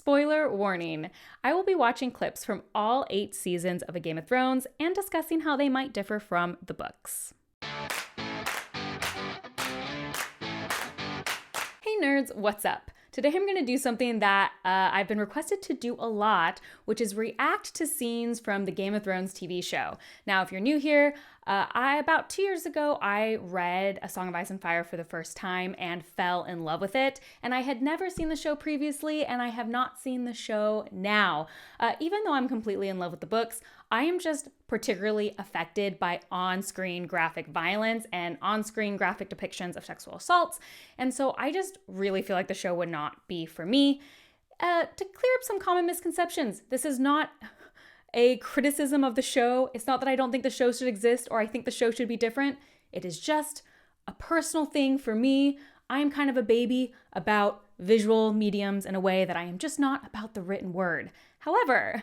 Spoiler warning, I will be watching clips from all 8 seasons of A Game of Thrones and discussing how they might differ from the books. Hey nerds, what's up? Today I'm going to do something that I've been requested to do a lot, which is react to scenes from the Game of Thrones TV show. Now, if you're new here, about 2 years ago, I read A Song of Ice and Fire for the first time and fell in love with it. And I had never seen the show previously, and I have not seen the show now. Even though I'm completely in love with the books, I am just particularly affected by on-screen graphic violence and on-screen graphic depictions of sexual assaults. And so I just really feel like the show would not be for me. To clear up some common misconceptions, this is not a criticism of the show. It's not that I don't think the show should exist or I think the show should be different. It is just a personal thing for me. I'm kind of a baby about visual mediums in a way that I am just not about the written word. However,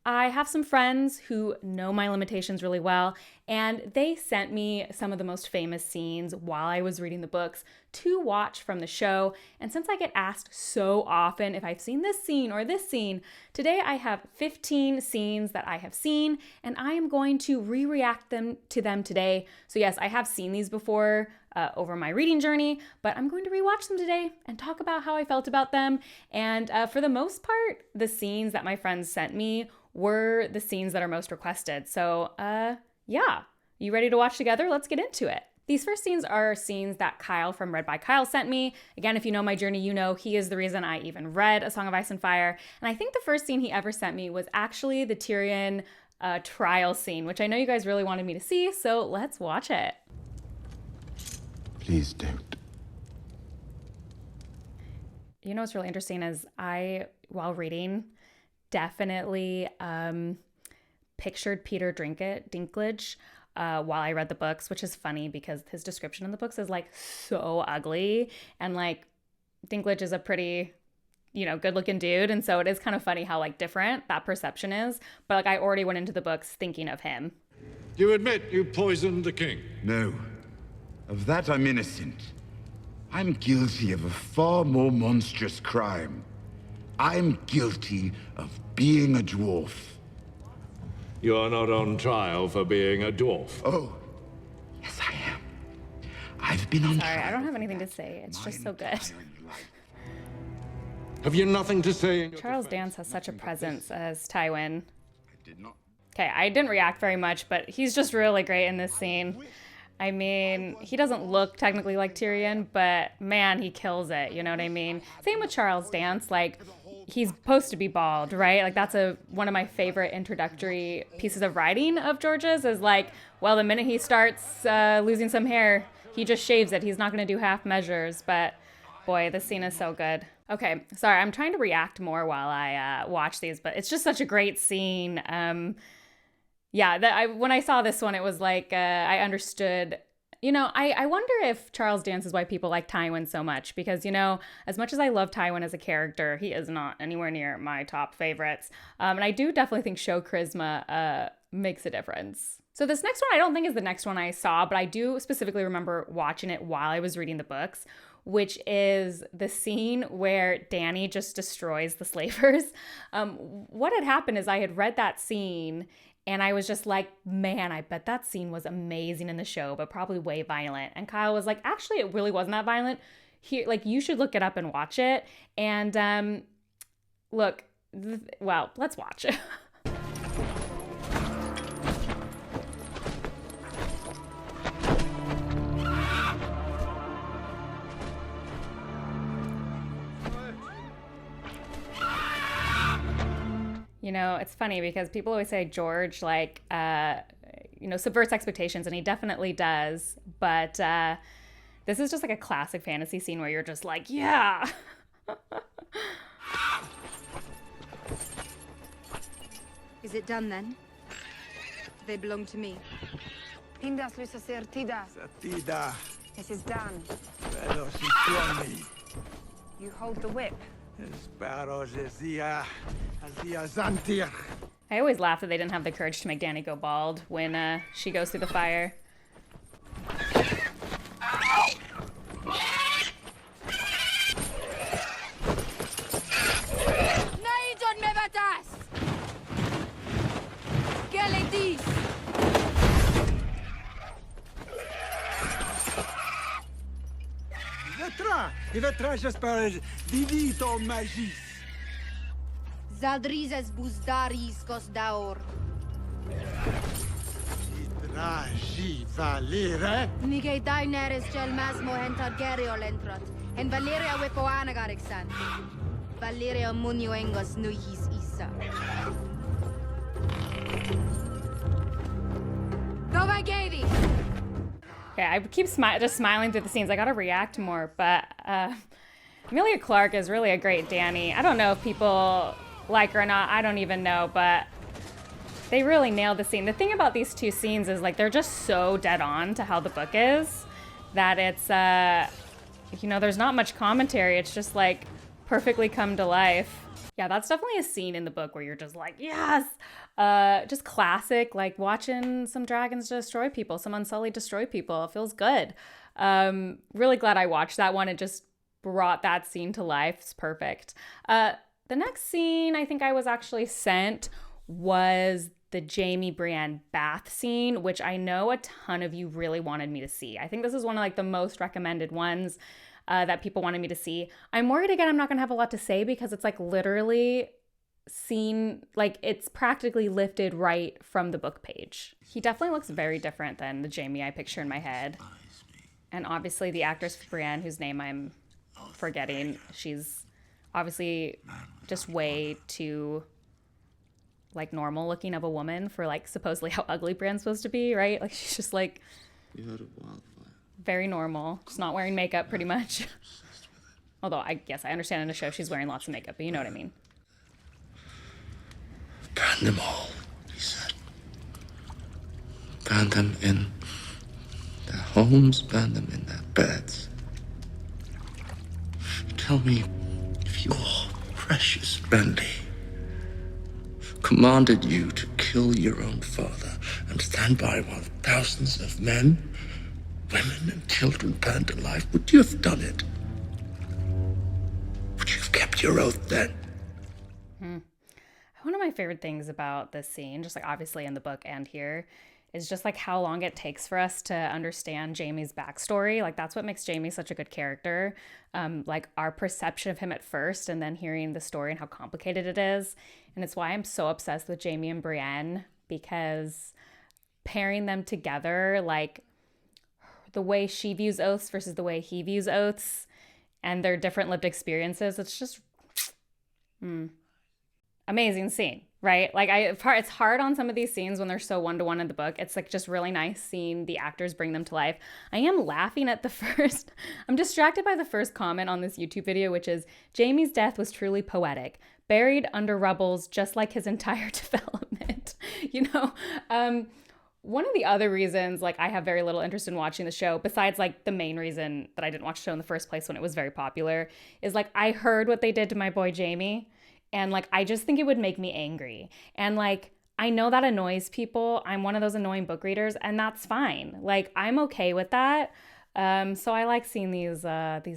I have some friends who know my limitations really well, and they sent me some of the most famous scenes while I was reading the books to watch from the show. And since I get asked so often if I've seen this scene or this scene, today I have 15 scenes that I have seen, and I am going to re-react to them today. So yes, I have seen these before over my reading journey, but I'm going to rewatch them today and talk about how I felt about them. And for the most part, the scenes that my friends sent me were the scenes that are most requested. So yeah, you ready to watch together? Let's get into it. These first scenes are scenes that Kyle from Read by Kyle sent me. Again, if you know my journey, you know he is the reason I even read A Song of Ice and Fire. And I think the first scene he ever sent me was actually the Tyrion trial scene, which I know you guys really wanted me to see, so let's watch it. Please don't. You know what's really interesting is I, while reading, definitely pictured Peter Dinklage while I read the books, which is funny because his description in the books is like so ugly, and like Dinklage is a pretty, good looking dude, and so it is kind of funny how like different that perception is. But like I already went into the books thinking of him. You admit you poisoned the king? No. Of that I'm innocent. I'm guilty of a far more monstrous crime. I'm guilty of being a dwarf. You are not on trial for being a dwarf. Oh, yes I am. I've been on trial. Sorry, I don't have anything to say. It's just so good. Have you nothing to say? Charles Dance has such a presence as Tywin. I did not. Okay, I didn't react very much, but he's just really great in this scene. I mean, he doesn't look technically like Tyrion, but man, he kills it, you know what I mean? Same with Charles Dance, like, he's supposed to be bald, right? Like, that's one of my favorite introductory pieces of writing of George's is like, well, the minute he starts losing some hair, he just shaves it. He's not going to do half measures, but boy, this scene is so good. Okay, sorry, I'm trying to react more while I watch these, but it's just such a great scene. Yeah, when I saw this one, it was like I understood. I wonder if Charles Dance is why people like Tywin so much, because, as much as I love Tywin as a character, he is not anywhere near my top favorites. And I do definitely think show charisma makes a difference. So this next one, I don't think is the next one I saw, but I do specifically remember watching it while I was reading the books, which is the scene where Dany just destroys the slavers. What had happened is I had read that scene and I was just like, man, I bet that scene was amazing in the show, but probably way violent. And Kyle was like, actually, it really wasn't that violent. Here, like, you should look it up and watch it. And look, well, let's watch it. It's funny because people always say George, like, subverts expectations, and he definitely does. But this is just like a classic fantasy scene where you're just like, yeah. Is it done then? They belong to me. Hindas Lysa Sertida. Sertida. This is done. Pero si You hold the whip. I always laugh that they didn't have the courage to make Dany go bald when she goes through the fire. Ivetrajas per divito magis. Zaldrizes buzdaris daor. Ragi valere. Mige Daenerys gelmasmo hentar gerio lentrat. En Valeria wepoana garexan. Valeria munioengos nuhis isa. Nova Gavi! Okay, I keep just smiling through the scenes. I gotta react more, but Emilia Clarke is really a great Dany. I don't know if people like her or not. I don't even know, but they really nailed the scene. The thing about these two scenes is like they're just so dead on to how the book is that it's you know, there's not much commentary. It's just like perfectly come to life. Yeah, that's definitely a scene in the book where you're just like, yes! Just classic, like watching some dragons destroy people, some unsullied destroy people. It feels good. Really glad I watched that one. It just brought that scene to life. It's perfect. The next scene I think I was actually sent was the Jaime Brienne bath scene, which I know a ton of you really wanted me to see. I think this is one of like the most recommended ones that people wanted me to see. I'm worried again I'm not gonna have a lot to say because it's like literally scene, like it's practically lifted right from the book page. He definitely looks very different than the Jaime I picture in my head. And obviously the actress for Brienne, whose name I'm forgetting, she's obviously just way too like normal looking of a woman for like supposedly how ugly Brienne's supposed to be, right? Like she's just like very normal, just not wearing makeup pretty much. Although I guess I understand in the show she's wearing lots of makeup, but you know what I mean. Burn them all, he said. Burn them in their homes, burn them in their beds. Tell me if your precious Renly commanded you to kill your own father and stand by while thousands of men, women, and children burned alive, would you have done it? Would you have kept your oath then? One of my favorite things about this scene, just like obviously in the book and here, is just like how long it takes for us to understand Jaime's backstory. Like that's what makes Jaime such a good character. Like our perception of him at first and then hearing the story and how complicated it is. And it's why I'm so obsessed with Jaime and Brienne, because pairing them together, like the way she views oaths versus the way he views oaths and their different lived experiences, it's just amazing scene, right? Like it's hard on some of these scenes when they're so one-to-one in the book. It's like just really nice seeing the actors bring them to life. I am laughing at I'm distracted by the first comment on this YouTube video, which is Jaime's death was truly poetic, buried under rubbles just like his entire development. You know, one of the other reasons like I have very little interest in watching the show, besides like the main reason that I didn't watch the show in the first place when it was very popular, is like I heard what they did to my boy Jaime. And like, I just think it would make me angry. And like, I know that annoys people. I'm one of those annoying book readers and that's fine. Like, I'm okay with that. So I like seeing these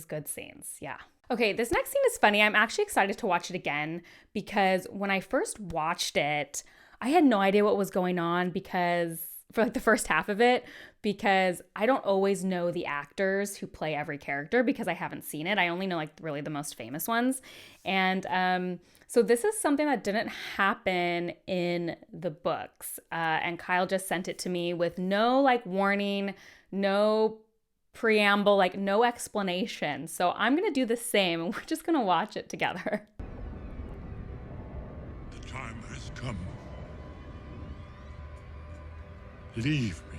good scenes. Yeah. Okay, this next scene is funny. I'm actually excited to watch it again because when I first watched it, I had no idea what was going on for like the first half of it, because I don't always know the actors who play every character because I haven't seen it. I only know like really the most famous ones. And so this is something that didn't happen in the books. And Kyle just sent it to me with no like warning, no preamble, like no explanation. So I'm going to do the same and we're just going to watch it together. The time has come. Leave me.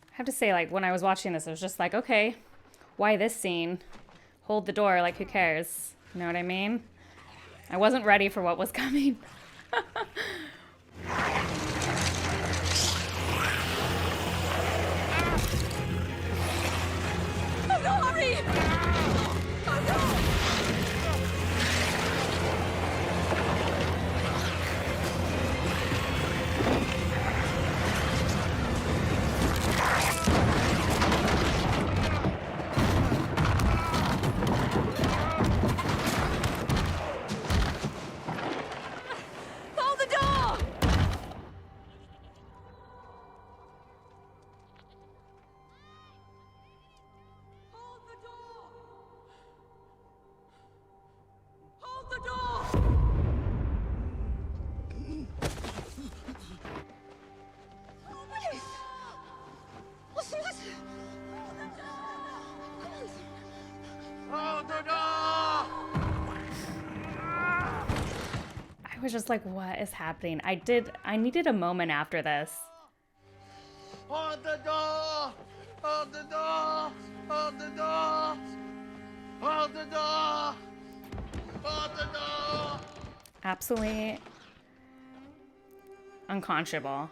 I have to say, like, when I was watching this, I was just like, okay, why this scene? Hold the door, like, who cares? You know what I mean? I wasn't ready for what was coming. Oh no, hurry! Oh no! was just like, what is happening? I needed a moment after this. Hold the door! Hold the door! Hold the door! Hold the door! Hold the door! Absolutely unconscionable.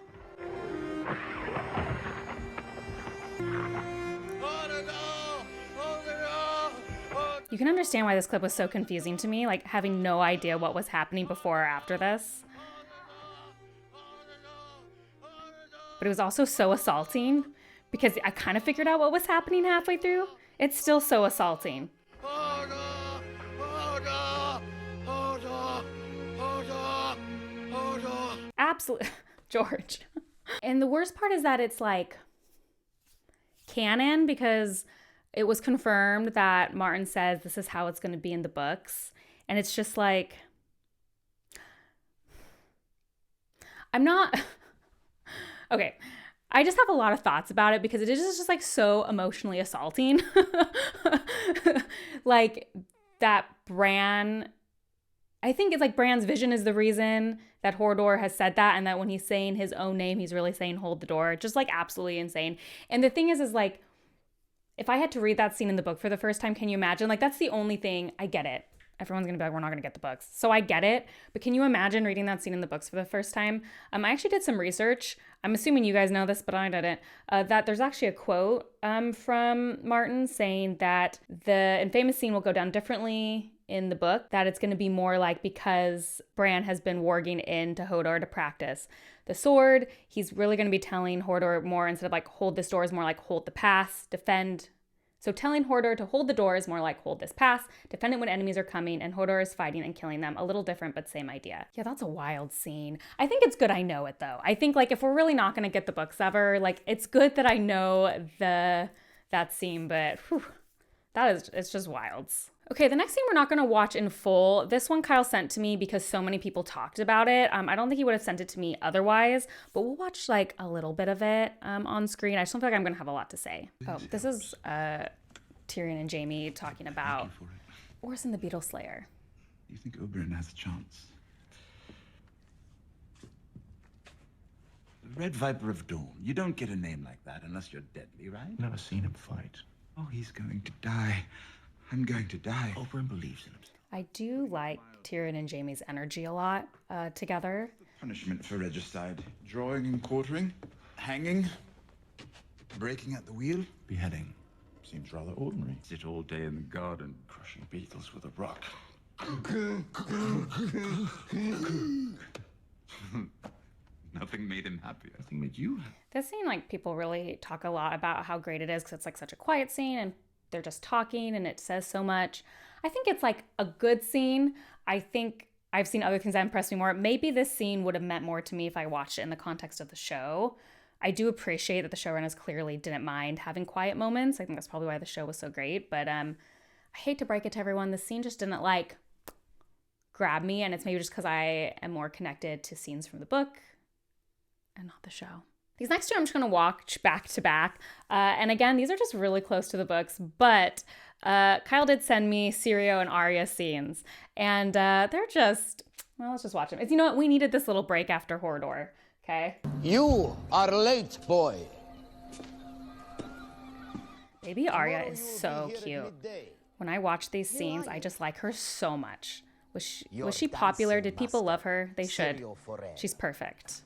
You can understand why this clip was so confusing to me, like having no idea what was happening before or after this. But it was also so assaulting because I kind of figured out what was happening halfway through. It's still so assaulting. Absolutely, George. And the worst part is that it's like canon because it was confirmed that Martin says this is how it's going to be in the books. And it's just like, I'm not, okay. I just have a lot of thoughts about it because it is just like so emotionally assaulting. Like that Bran, I think it's like Bran's vision is the reason that Hordor has said that, and that when he's saying his own name, he's really saying hold the door. Just like absolutely insane. And the thing is like, if I had to read that scene in the book for the first time, can you imagine? Like, that's the only thing. I get it. Everyone's going to be like, we're not going to get the books. So I get it. But can you imagine reading that scene in the books for the first time? I actually did some research. I'm assuming you guys know this, but I didn't. That there's actually a quote from Martin saying that the infamous scene will go down differently in the book, that it's going to be more like because Bran has been warging into Hodor to practice the sword, he's really going to be telling Hodor more, instead of like hold this door, is more like hold the pass, defend. So telling Hodor to hold the door is more like hold this pass, defend it when enemies are coming, and Hodor is fighting and killing them. A little different, but same idea. Yeah, that's a wild scene. I think it's good I know it though. I think like if we're really not going to get the books ever, like it's good that I know that scene, but whew, it's just wilds. Okay, the next scene we're not going to watch in full. This one Kyle sent to me because so many people talked about it. I don't think he would have sent it to me otherwise, but we'll watch like a little bit of it on screen. I just don't feel like I'm going to have a lot to say. Oh, this is Tyrion and Jaime talking about Orson the Beetleslayer. You think Oberyn has a chance? The Red Viper of Dawn. You don't get a name like that unless you're deadly, right? Never seen him fight. Oh, he's going to die. I'm going to die. Oberyn believes in himself. I do like Tyrion and Jaime's energy a lot together. Punishment for regicide. Drawing and quartering. Hanging. Breaking at the wheel. Beheading. Seems rather ordinary. Sit all day in the garden, crushing beetles with a rock. Nothing made him happier. Nothing made you happy. This scene, like, people really talk a lot about how great it is because it's like such a quiet scene and they're just talking and it says so much. I think it's like a good scene. I think I've seen other things that impressed me more. Maybe this scene would have meant more to me if I watched it in the context of the show. I do appreciate that the showrunners clearly didn't mind having quiet moments. I think that's probably why the show was so great. But I hate to break it to everyone. The scene just didn't like grab me. And it's maybe just because I am more connected to scenes from the book and not the show. These next two I'm just going to watch back to back. And again, these are just really close to the books. But Kyle did send me Syrio and Arya scenes. And they're just, well, let's just watch them. It's, you know what? We needed this little break after Hordor. Okay? You are late, boy. Baby Arya is so cute. When I watch these scenes, I just like her so much. Was she popular? Did people love her? They should. She's perfect.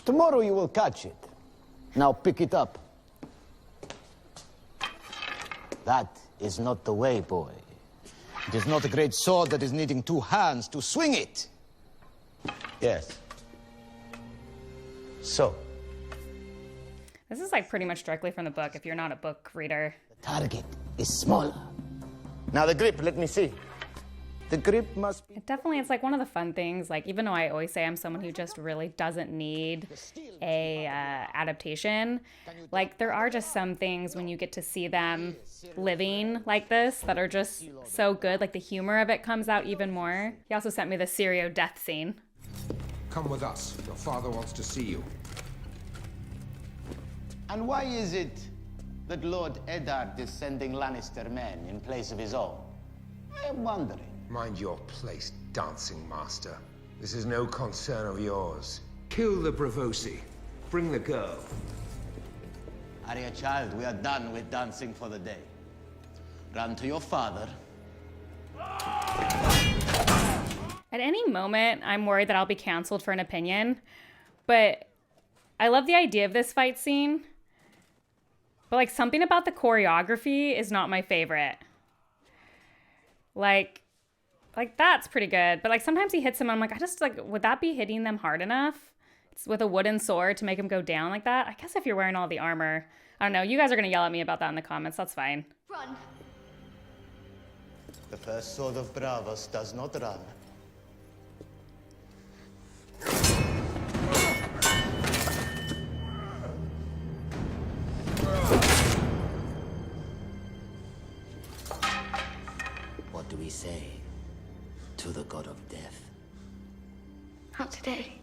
Tomorrow you will catch it. Now pick it up. That is not the way, boy. It is not a great sword that is needing two hands to swing it. Yes. So. This is like pretty much directly from the book if you're not a book reader. The target is smaller. Now the grip, let me see. The grip must be... It's like one of the fun things. Like, even though I always say I'm someone who just really doesn't need a adaptation, like there are just some things when you get to see them living like this that are just so good. Like the humor of it comes out even more. He also sent me the Syrio death scene. Come with us. Your father wants to see you. And why is it that Lord Eddard is sending Lannister men in place of his own? I am wondering. Mind your place, dancing master. This is no concern of yours. Kill the Bravosi. Bring the girl. Arya, child, we are done with dancing for the day. Run to your father. At any moment, I'm worried that I'll be canceled for an opinion, but I love the idea of this fight scene. But like something about the choreography is not my favorite. Like that's pretty good, but like sometimes he hits him and I'm like, would that be hitting them hard enough? It's with a wooden sword to make him go down like that. I guess if you're wearing all the armor, I don't know. You guys are gonna yell at me about that in the comments. That's fine. Run. The first sword of Bravos does not run. What do we say to the god of death? Not today.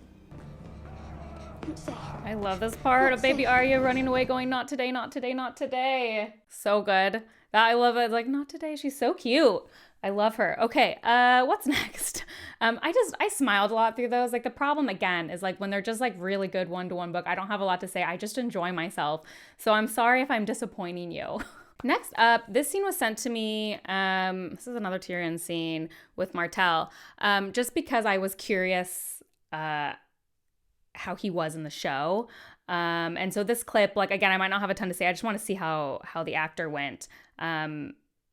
Not today. I love this part of baby Arya running away going, not today, not today, not today. So good. I love it. Like, not today. She's so cute. I love her. Okay, what's next? I smiled a lot through those. Like the problem again is like when they're just like really good one-to-one book, I don't have a lot to say. I just enjoy myself. So I'm sorry if I'm disappointing you. Next up, this scene was sent to me. This is another Tyrion scene with Martell. Just because I was curious how he was in the show. And so this clip, like again, I might not have a ton to say. I just want to see how the actor went.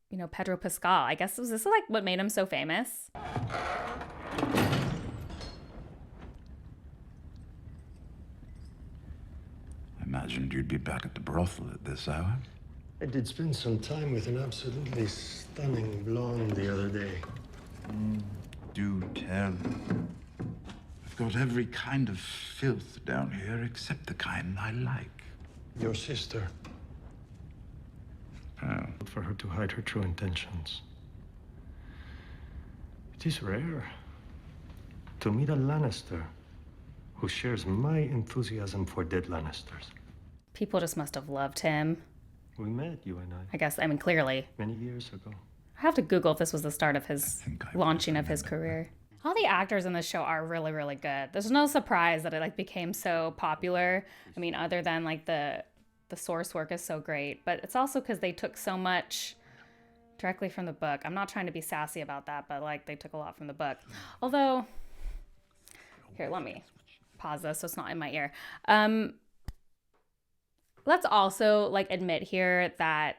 You know, Pedro Pascal. I guess was this like what made him so famous? I imagined you'd be back at the brothel at this hour. I did spend some time with an absolutely stunning blonde the other day. Do tell. I've got every kind of filth down here except the kind I like. Your sister. Oh. For her to hide her true intentions. It is rare to meet a Lannister who shares my enthusiasm for dead Lannisters. People just must have loved him. We met, you and I. I guess, I mean, clearly. Many years ago. I have to Google if this was the start of his launching of his career. All the actors in this show are really, really good. There's no surprise that it like became so popular. I mean, other than like the source work is so great, but it's also because they took so much directly from the book. I'm not trying to be sassy about that, but like they took a lot from the book. Although, here, let me pause this so it's not in my ear. Let's also like admit here that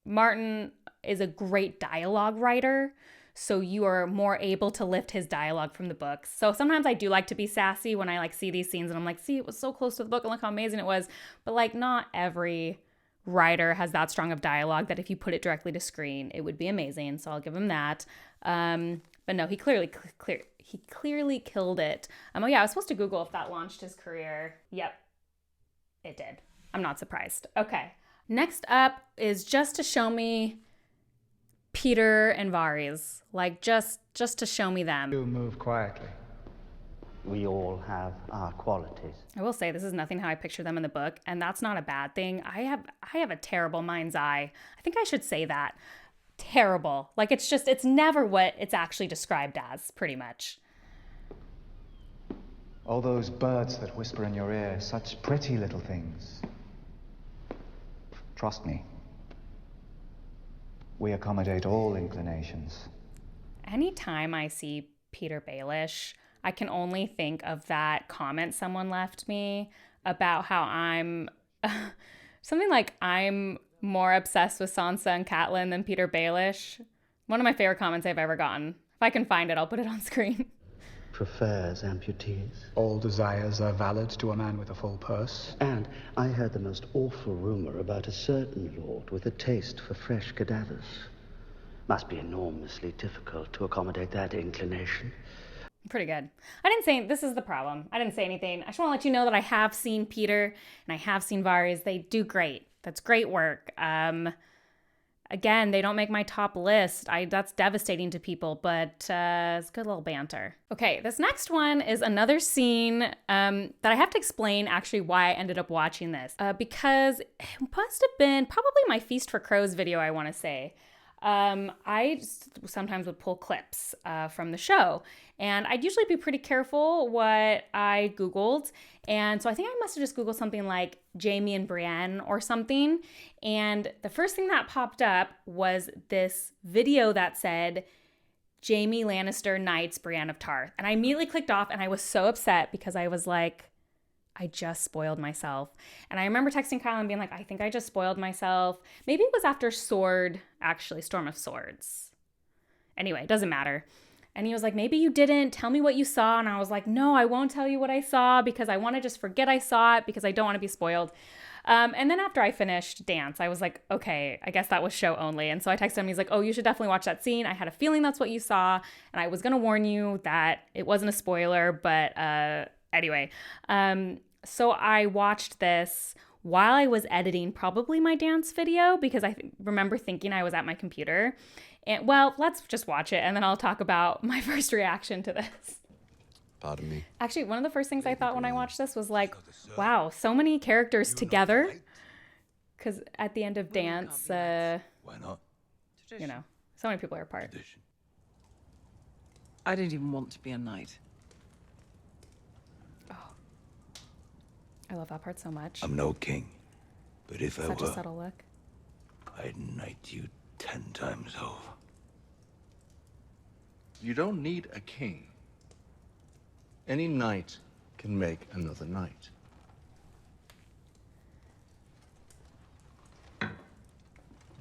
Martin is a great dialogue writer, so you are more able to lift his dialogue from the books. So sometimes I do like to be sassy when I like see these scenes and I'm like, see, it was so close to the book and look how amazing it was. But like not every writer has that strong of dialogue that if you put it directly to screen, it would be amazing. So I'll give him that. But no, he clearly killed it. Oh yeah, I was supposed to Google if that launched his career. Yep, it did. I'm not surprised. Okay. Next up is just to show me Peter and Varys. Like just to show me them. You move quietly. We all have our qualities. I will say this is nothing how I picture them in the book, and that's not a bad thing. I have a terrible mind's eye. I think I should say that. Terrible. Like it's never what it's actually described as, pretty much. All those birds that whisper in your ear, such pretty little things. Trust me. We accommodate all inclinations. Anytime I see Peter Baelish, I can only think of that comment someone left me about how I'm something like I'm more obsessed with Sansa and Catelyn than Peter Baelish. One of my favorite comments I've ever gotten. If I can find it, I'll put it on screen. Prefers amputees. All desires are valid to a man with a full purse. And I heard the most awful rumor about a certain lord with a taste for fresh cadavers. Must be enormously difficult to accommodate that inclination. Pretty good. I didn't say, this is the problem. I didn't say anything. I just want to let you know that I have seen Peter and I have seen Varys. They do great. That's great work. Again, they don't make my top list. That's devastating to people, but it's good little banter. Okay, this next one is another scene that I have to explain actually why I ended up watching this. Because it must have been probably my Feast for Crows video, I want to say. I sometimes would pull clips from the show. And I'd usually be pretty careful what I Googled. And so I think I must have just Googled something like Jaime and Brienne or something. And the first thing that popped up was this video that said, Jaime Lannister knights Brienne of Tarth. And I immediately clicked off, and I was so upset because I was like, I just spoiled myself. And I remember texting Kyle and being like, I think I just spoiled myself. Maybe it was after Storm of Swords. Anyway, it doesn't matter. And he was like, maybe you didn't. Tell me what you saw. And I was like, no, I won't tell you what I saw because I want to just forget I saw it because I don't want to be spoiled. And then after I finished Dance, I was like, okay, I guess that was show only. And so I texted him. He's like, oh, you should definitely watch that scene. I had a feeling that's what you saw. And I was going to warn you that it wasn't a spoiler. But anyway, so I watched this while I was editing probably my Dance video because I remember thinking I was at my computer. And well, let's just watch it and then I'll talk about my first reaction to this. Pardon me. Actually, one of the first things I thought when I watched this was like, wow, so many characters together. Because at the end of Dance, Why not? you know, so many people are apart. I don't even want to be a knight. Oh, I love that part so much. I'm no king, but if I Such were, a subtle look. I'd knight you 10 times over. You don't need a king. Any knight can make another knight.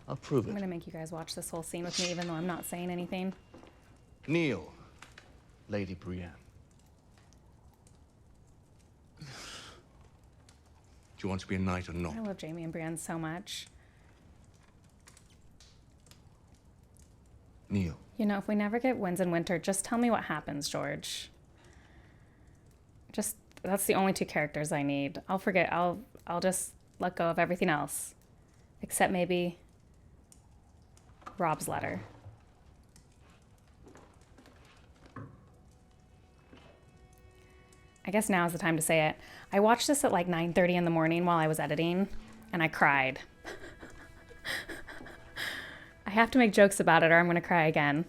I'll prove I'm it. going to make you guys watch this whole scene with me even though I'm not saying anything. Kneel, Lady Brienne. Do you want to be a knight or not? I love Jaime and Brienne so much. Kneel. You know, if we never get Winds in Winter, just tell me what happens, George. Just, that's the only two characters I need. I'll forget, I'll just let go of everything else. Except maybe Rob's letter. I guess now is the time to say it. I watched this at like 9:30 in the morning while I was editing, and I cried. I have to make jokes about it or I'm gonna cry again.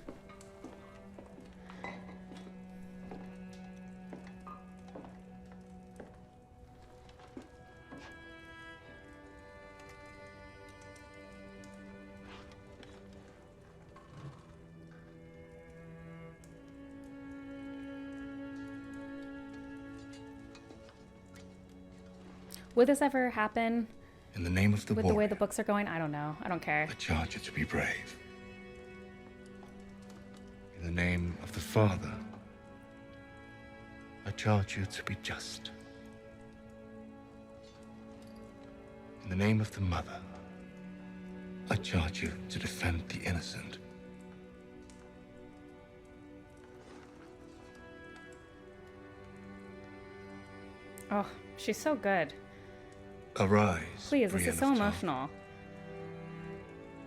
Would this ever happen? In the name of the with warrior, the way the books are going? I don't know. I don't care. I charge you to be brave. In the name of the Father, I charge you to be just. In the name of the Mother, I charge you to defend the innocent. Oh, she's so good. Arise, Please, this Brienne is so of Tarth, emotional.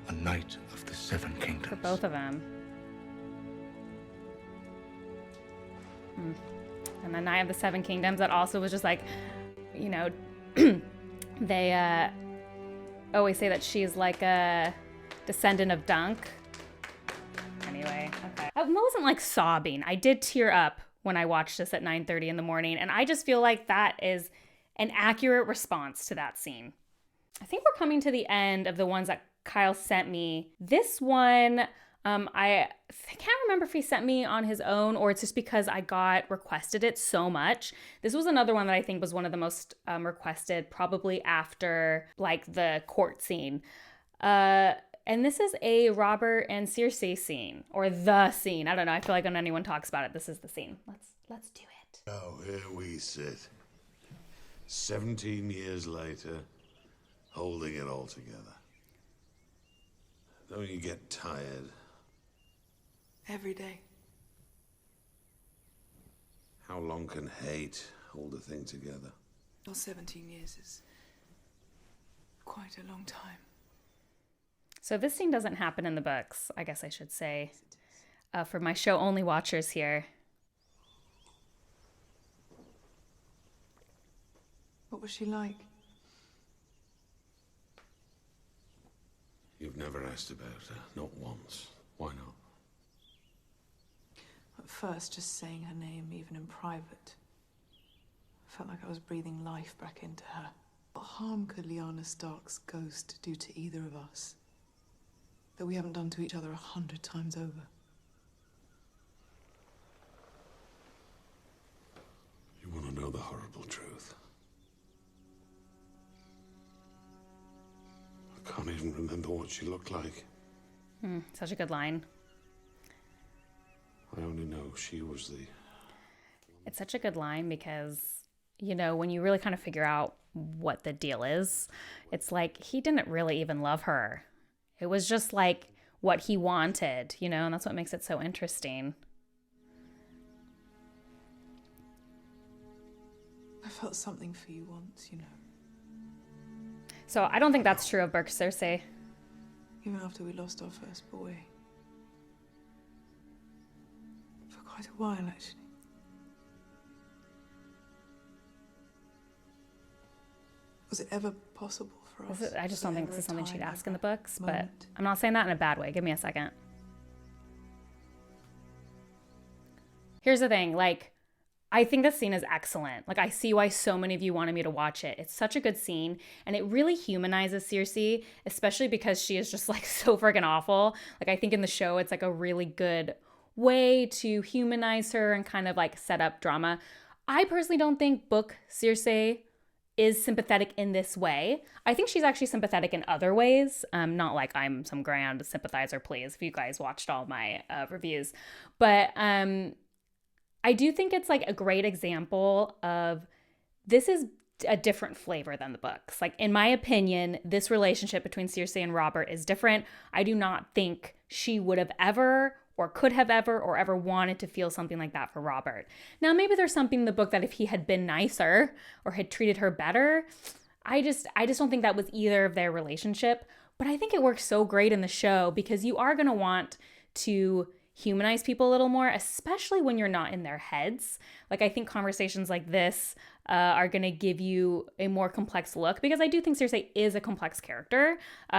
a knight of the Seven Kingdoms. For both of them. And the Knight of the Seven Kingdoms, that also was just like, you know, they always say that she's like a descendant of Dunk. Anyway, okay. I wasn't like sobbing. I did tear up when I watched this at 9:30 in the morning, and I just feel like that is an accurate response to that scene. I think we're coming to the end of the ones that Kyle sent me. This one, I can't remember if he sent me on his own or it's just because I got requested it so much. This was another one that I think was one of the most requested, probably after like the court scene. And this is a Robert and Cersei scene, or the scene. I don't know. I feel like when anyone talks about it, this is the scene. Let's do it. Now here we sit, 17 years later, holding it all together. Don't you get tired? Every day. How long can hate hold a thing together? Well, 17 years is quite a long time. So this scene doesn't happen in the books, I guess I should say, for my show-only watchers here. What was she like? You've never asked about her, not once. Why not? first, just saying her name, even in private, felt like I was breathing life back into her. What harm could Lyanna Stark's ghost do to either of us that we haven't done to each other 100 times over? You want to know the horrible truth? I can't even remember what she looked like. Such a good line. I only know she was the... It's such a good line because, you know, when you really kind of figure out what the deal is, it's like he didn't really even love her. It was just like what he wanted, you know, and that's what makes it so interesting. I felt something for you once, you know. So I don't think that's true of Burke Cersei. Even after we lost our first boy. For quite a while, actually. Was it ever possible for us? I just don't think this is something she'd ask in the books, but I'm not saying that in a bad way. Give me a second. Here's the thing, like, I think this scene is excellent. Like, I see why so many of you wanted me to watch it. It's such a good scene, and it really humanizes Cersei, especially because she is just, like, so freaking awful. Like, I think in the show, it's, like, a really good way to humanize her and kind of, like, set up drama. I personally don't think book Cersei is sympathetic in this way. I think she's actually sympathetic in other ways. Not like I'm some grand sympathizer, please, if you guys watched all my reviews. But I do think it's like a great example of this is a different flavor than the books. Like, in my opinion, this relationship between Cersei and Robert is different. I do not think she would have ever or could have ever or ever wanted to feel something like that for Robert. Now, maybe there's something in the book that if he had been nicer or had treated her better, I just don't think that was either of their relationship. But I think it works so great in the show because you are going to want to humanize people a little more, especially when you're not in their heads. Like, I think conversations like this are going to give you a more complex look because I do think Cersei is a complex character.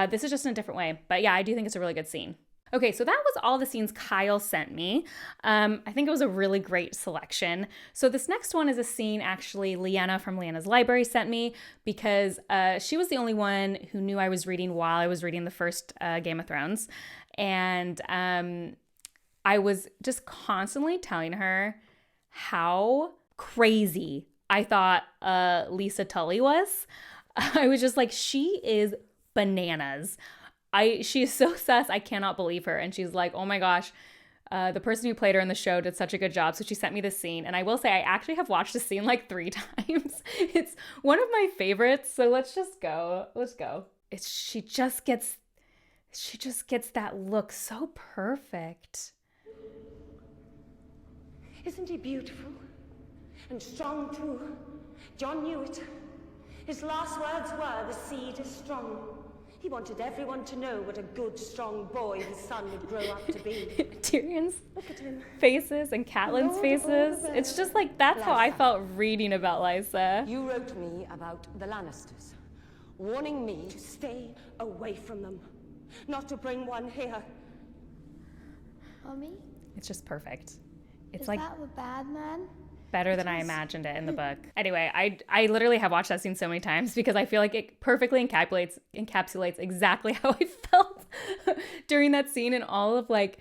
This is just in a different way. But yeah, I do think it's a really good scene. Okay, so that was all the scenes Kyle sent me. I think it was a really great selection. So this next one is a scene actually Leanna from Leanna's Library sent me because she was the only one who knew I was reading while I was reading the first Game of Thrones. And I was just constantly telling her how crazy I thought Lysa Tully was. I was just like, she is bananas. She is so sus, I cannot believe her. And she's like, oh my gosh, the person who played her in the show did such a good job. So she sent me this scene. And I will say, I actually have watched the scene like 3 times. It's one of my favorites. So let's just go. Let's go. She just gets that look so perfect. Isn't he beautiful? And strong too. Jon knew it. His last words were, the seed is strong. He wanted everyone to know what a good, strong boy his son would grow up to be. Tyrion's faces and Catelyn's faces. It's just like, that's how I felt reading about Lysa. You wrote me about the Lannisters, warning me to stay away from them, not to bring one here. Mommy? It's just perfect. It's is like that the bad man? Better than I imagined it in the book. Anyway, I literally have watched that scene so many times because I feel like it perfectly encapsulates exactly how I felt during that scene, and all of like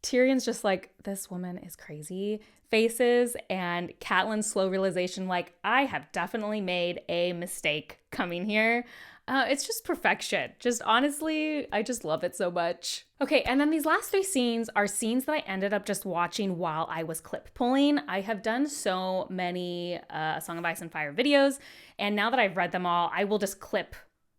Tyrion's just like, this woman is crazy faces, and Catelyn's slow realization, like, I have definitely made a mistake coming here. It's just perfection. Just honestly, I just love it so much. Okay, and then these last 3 scenes are scenes that I ended up just watching while I was clip pulling. I have done so many Song of Ice and Fire videos, and now that I've read them all, I will just clip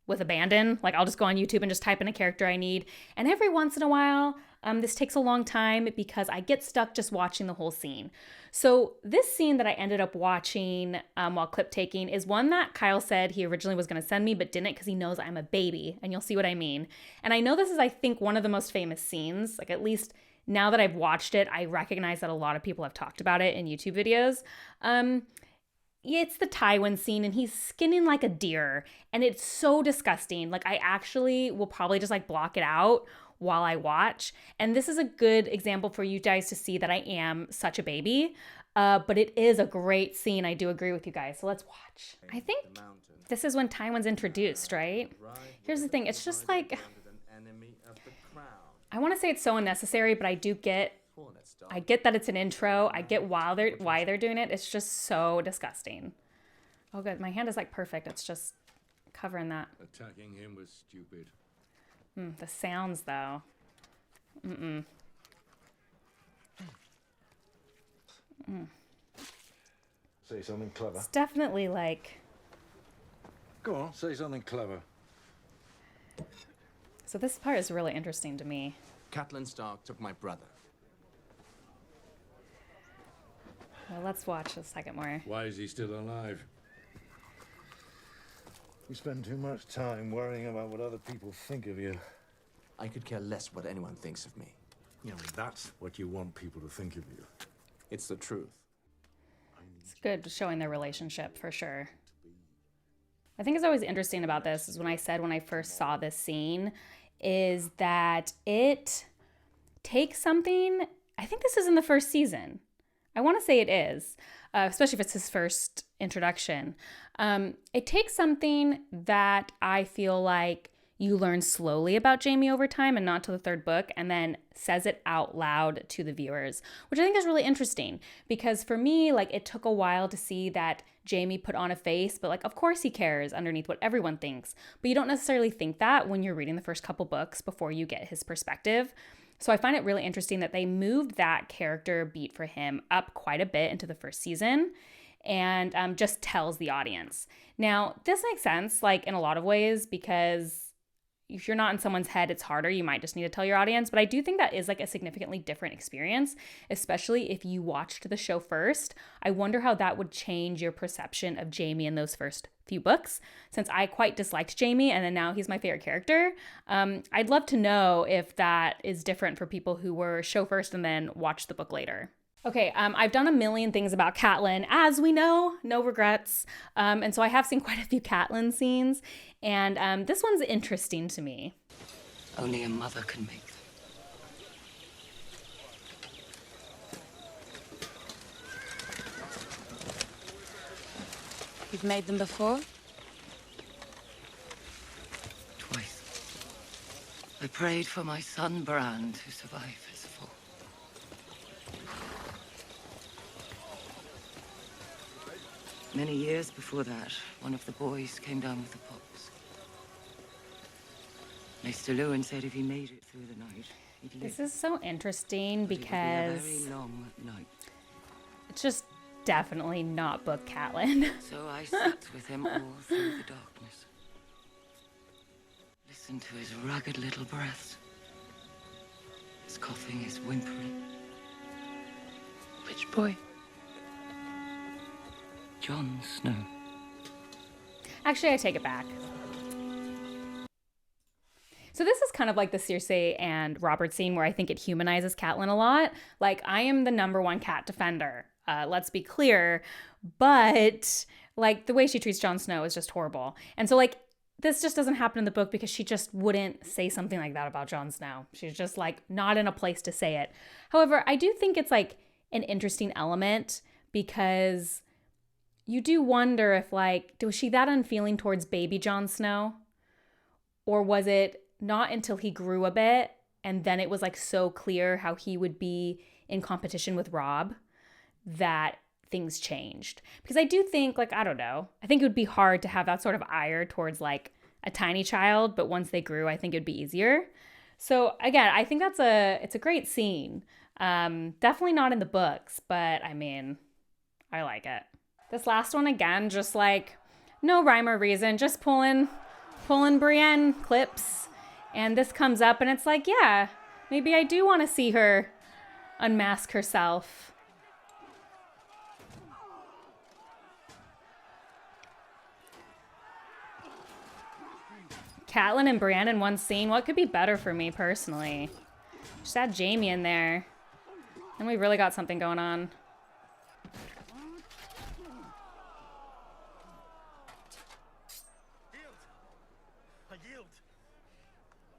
with abandon. Like, I'll just go on YouTube and just type in a character I need. And every once in a while, this takes a long time because I get stuck just watching the whole scene. So this scene that I ended up watching while clip taking is one that Kyle said he originally was going to send me, but didn't because he knows I'm a baby, and you'll see what I mean. And I know this is, I think, one of the most famous scenes. Like, at least now that I've watched it, I recognize that a lot of people have talked about it in YouTube videos. It's the Tywin scene, and he's skinning like a deer, and it's so disgusting. Like, I actually will probably just like block it out while I watch. And this is a good example for you guys to see that I am such a baby. But it is a great scene. I do agree with you guys. So let's watch. I think this is when Tywin's introduced, right? Here's the thing. It's just like, I want to say it's so unnecessary, but I get that it's an intro. I get why they're doing it. It's just so disgusting. Oh, good. My hand is like perfect. It's just covering that. Attacking him was stupid. The sounds, though. Say something clever. It's definitely like... Go on, say something clever. So this part is really interesting to me. Catelyn Stark took my brother. Well, let's watch a second more. Why is he still alive? You spend too much time worrying about what other people think of you. I could care less what anyone thinks of me. You know, that's what you want people to think of you. It's the truth. It's good showing their relationship, for sure. I think it's always interesting about this is when I first saw this scene, is that it takes something, I think this is in the first season. I want to say it is, especially if it's his first introduction. It takes something that I feel like you learn slowly about Jaime over time and not to the third book, and then says it out loud to the viewers, which I think is really interesting because for me, like, it took a while to see that Jaime put on a face, but like, of course he cares underneath what everyone thinks, but you don't necessarily think that when you're reading the first couple books before you get his perspective. So I find it really interesting that they moved that character beat for him up quite a bit into the first season and just tells the audience. Now, this makes sense, like, in a lot of ways, because if you're not in someone's head, it's harder. You might just need to tell your audience. But I do think that is like a significantly different experience, especially if you watched the show first. I wonder how that would change your perception of Jaime in those first few books, since I quite disliked Jaime and then now he's my favorite character. I'd love to know if that is different for people who were show first and then watched the book later. Okay, I've done a million things about Catelyn. As we know, no regrets. And so I have seen quite a few Catelyn scenes, and this one's interesting to me. Only a mother can make them. You've made them before? Twice. I prayed for my son Bran to survive his fall. Many years before that, one of the boys came down with the pox. Mr. Lewin said if he made it through the night, he'd live. This is so interesting But because it would be a very long night. it's just definitely not book Catelyn. So I sat with him all through the darkness. Listened to his rugged little breaths. His coughing, his whimpering. Which boy? Jon Snow. Actually, I take it back. So this is kind of like the Cersei and Robert scene where I think it humanizes Catelyn a lot. Like, I am the #1 cat defender. Let's be clear. But, like, the way she treats Jon Snow is just horrible. And so, like, this just doesn't happen in the book because she just wouldn't say something like that about Jon Snow. She's just, like, not in a place to say it. However, I do think it's, like, an interesting element because you do wonder if, like, was she that unfeeling towards baby Jon Snow? Or was it not until he grew a bit and then it was, like, so clear how he would be in competition with Robb that things changed? Because I do think, like, I don't know, I think it would be hard to have that sort of ire towards, like, a tiny child, but once they grew, I think it'd be easier. So again, I think it's a great scene. Definitely not in the books, but I mean, I like it. This last one, again, just like no rhyme or reason, just pulling Brienne clips. And this comes up and it's like, yeah, maybe I do want to see her unmask herself. Catelyn and Brienne in one scene, what could be better for me personally? Just add Jaime in there. And we really got something going on.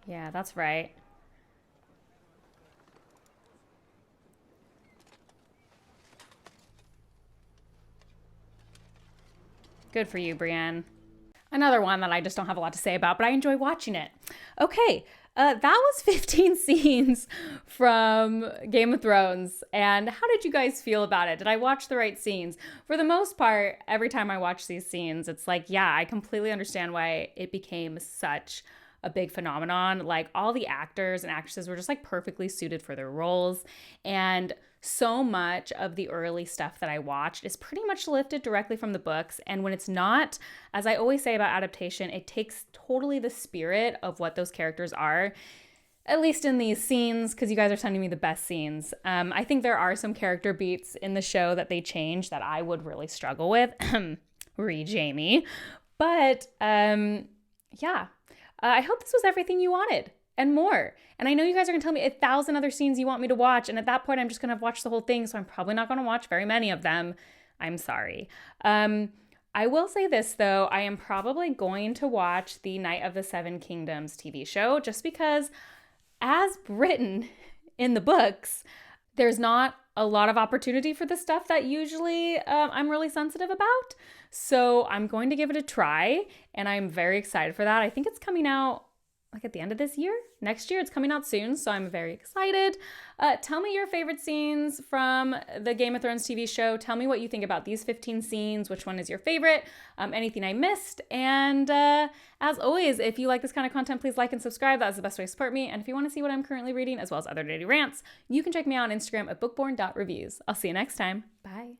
Yeah, that's right. Good for you, Brienne. Another one that I just don't have a lot to say about, but I enjoy watching it. Okay, that was 15 scenes from Game of Thrones. And how did you guys feel about it? Did I watch the right scenes? For the most part, every time I watch these scenes, it's like, yeah, I completely understand why it became such a big phenomenon. Like, all the actors and actresses were just like perfectly suited for their roles. And so much of the early stuff that I watched is pretty much lifted directly from the books. And when it's not, as I always say about adaptation, it takes totally the spirit of what those characters are, at least in these scenes, because you guys are sending me the best scenes. I think there are some character beats in the show that they change that I would really struggle with. Re Jaime. But yeah, I hope this was everything you wanted. And more. And I know you guys are going to tell me 1,000 other scenes you want me to watch. And at that point, I'm just going to watch the whole thing. So I'm probably not going to watch very many of them. I'm sorry. I will say this, though. I am probably going to watch the Night of the Seven Kingdoms TV show just because, as written in the books, there's not a lot of opportunity for the stuff that usually I'm really sensitive about. So I'm going to give it a try. And I'm very excited for that. I think it's coming out like at the end of this year, next year. It's coming out soon, so I'm very excited. Tell me your favorite scenes from the Game of Thrones TV show. Tell me what you think about these 15 scenes. Which one is your favorite? Anything I missed? And as always, if you like this kind of content, please like and subscribe. That's the best way to support me. And if you want to see what I'm currently reading, as well as other daily rants, you can check me out on Instagram at bookborn.reviews. I'll see you next time. Bye.